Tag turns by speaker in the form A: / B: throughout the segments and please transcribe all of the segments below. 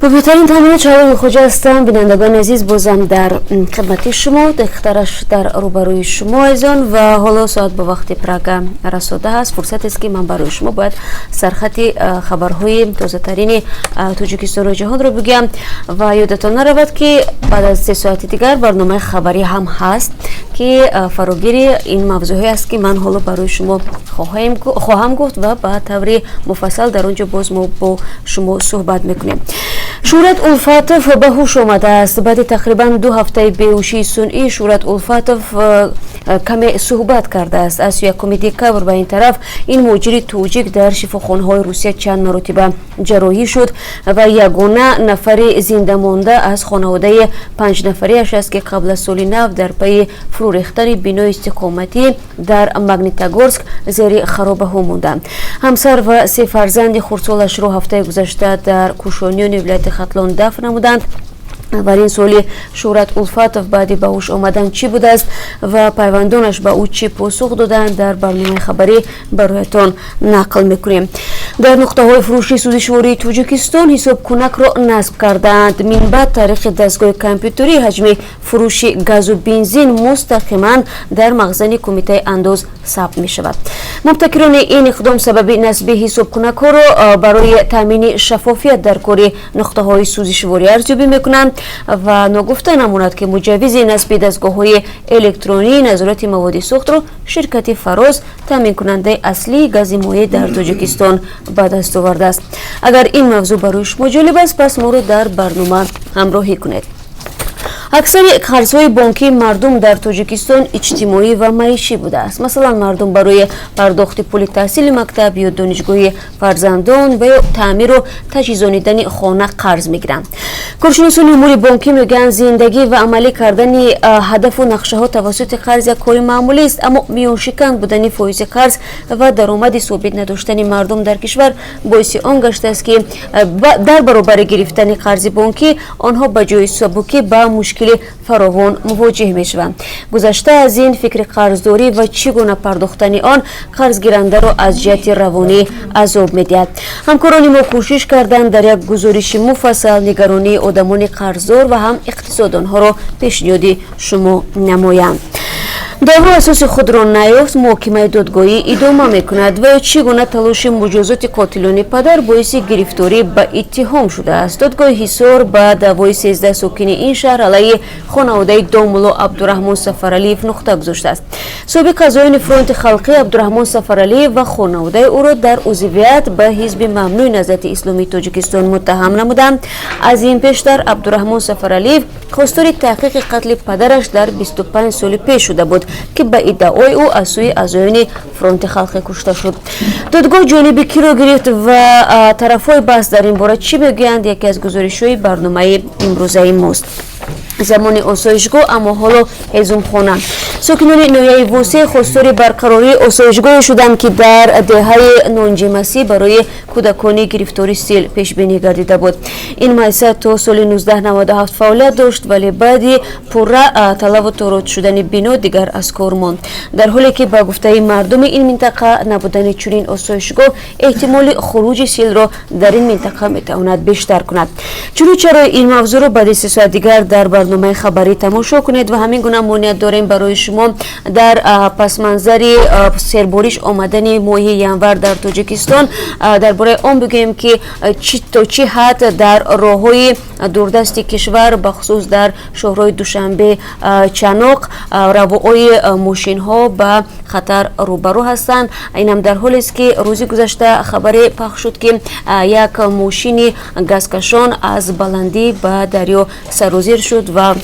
A: بزرگترین تامین چهارم خوجه هستم. بینندگان عزیز بازم در خدمت شما دخترش در روبروی شما ایزان و حالا ساعت به وقت پراگا رسیده است. فرصت است که من برای شما باید سرخط خبرهای تازه ترین تاجیکستان و جهان رو بگم و یادتان نرود که بعد از 3 ساعت دیگر برنامه خبری هم هست که فراگیر این موضوعی است که من حالا برای شما خواهم گفت و به طور مفصل در اونجا باز ما با شما صحبت میکنیم. شورت الفاتف به هوش آمده است. بعد تقریبا 2 هفته بیهوشی صنعی شورت الفاتف کمی صحبت کرده است. از یکم دکبر به این طرف این مجری توجیک در شفاخانه‌های روسیه چند مرتبه جراحی شد و یگانه نفر زنده مانده از خانواده 5 نفریش است که قبل از سال نو در پی فرو ریختن بنای استقامتی در ماگنیتوگورسک زیر خرابه‌ها ماندند. همسر و 3 فرزند خردسالش را هفته گذشته در کوشانیان ولایت ختلان دفن نمودند. و این سوال شورت الفاتف بعد به هوش آمدن چی بوده است و پیوندانش به او چی پاسخ دادند در برنامه خبری برایتان نقل میکنیم. در نقطه های فروشی سوزشواری تاجیکستان حساب کنک را نصب کردند. منبع تاریخ دستگاه کامپیوتری حجم فروش گاز و بنزین مستقیما در مخزن کمیته انداز ثبت می شود. مبتکران این اقدام سبب نصب حساب کنک ها را برای تامین شفافیت در کار نقطه های سوزشواری ارزیابی میکنند و نگفته نماند که مجوز نصب دستگاه‌های الکترونی نظارت مواد سوخت را شرکت فراز تامین کننده اصلی گاز مایع در تاجیکستان به دست آورده است. اگر این موضوع برای شما جالب است پس ما را در برنامه همراهی کنید. اکثر قرض‌های بانکی مردم در تاجیکستان اجتماعی و معیشی بوده است. مثلا مردم برای پرداخت پول تحصیل مکتب یا دانشگاه فرزندان و تعمیر و تجهیزانیدن خانه قرض میگیرند. کارشناسان امور بانکی میگن زندگی و عملی کردن هدف و نقشه ها توسط قرض یک کار معمولی است، اما میانشکن بودن فایز قرض و درآمد ثابت نداشتن مردم در کشور باعث آن گشته است که در برابر گرفتن قرض بانکی آنها به جای سبکی با مشکل فراوان مواجه میشوند. گذشته از این فکر قرضداری و چگونه پرداختن آن قرض گیرنده را از جهت روانی عذاب میدهد. همکاران ما کوشش کردند در یک گزارش مفصل نگرانی آدمان قرضدار و هم اقتصاد آنها را پیشنهاد شما نمایند. دعوا اساس خود را نیافت، محکمه دادگاهی ادامه میکند و چگونه تلاش مجازات قاتلان پدر باعث گرفتاری به اتهام شده است. دادگاه حصار به دعوای 13 ساکن این شهر علیه خانواده داملا عبدالرحمن سفرعلیف نقطه گذاشته است. سابق قضایان فرانت خلقی عبدالرحمن سفرعلی و خانواده او را در عضویت به حزب ممنوع نهضت اسلامی تاجیکستان متهم نمودند. از این پیشتر عبدالرحمن سفرعلیف خواستار تحقیق قتل پدرش در 25 سال پیش شده بود که به ادعای او از سوی اعضایان فرانت خلقی کشته شد. دادگاه جانب کی را گرفت و طرفای بحث در این باره چی میگویند؟ یکی از گزارش‌های برنامه امروزه ماست. زمان آسایشگاه اما حالا هیزم خانه. ساکنان ناحیه وسه خواستار برقراری آسایشگاه شدند که در دهه نانجمسی برای کودکان گرفتاری سیل پیش بینی گردیده بود. این مؤسسه تا سال 1997 فعالیت داشت ولی بعد پوره تلف و تاروت شدن بنا دیگر از کار ماند. در حالی که با گفته مردم این منطقه نبودن چنین آسایشگاه احتمال خروج سیل را در این منطقه میتواند بیشتر کند. چرا این موضوع را بعد 3 ساعت دیگر در برنامه خبری تماشا کنید و همین گونه امانت داریم برای شما در پس منظر سرباریش آمدن ماه ینور در تاجیکستان درباره آن بگوییم که تا چه حد در راههای دوردست کشور بخصوص در شهرهای دوشنبه چناق روهای ماشین ها به خطر روبرو هستند. این هم در حالی است که روزی گذشته خبری پخش شد که یک ماشین گازکشان از بلندی به دریا سرازیر شد و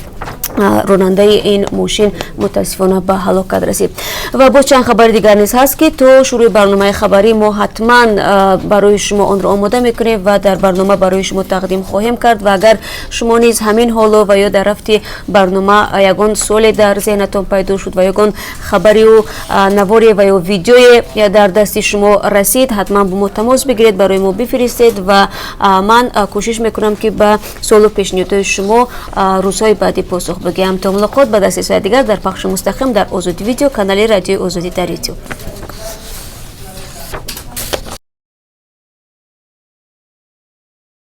A: راننده این ماشین متاسفانه به هلاکت رسید. و با چند خبر دیگر نیز هست که تو شروع برنامه خبری ما حتما برای شما آن را آماده میکنیم و در برنامه برای شما تقدیم خواهیم کرد و اگر شما نیز همین حالا و یا در رفت برنامه یگان سوال در ذهنتان پیدا شد و یگان خبری و نواری و یا ویدیوی در دست شما رسید حتما با ما تماس بگیرید، برای ما بفرستید و من کوشش میکنم که به سوال و پیشنهادهای شما روزهای بعدی پاسخ بگم. تا ملاقات بعد از 3 ساعت دیگر در پخش مستقیم در آزادی ویدیو کانال رادیو آزادی در یوتیوب.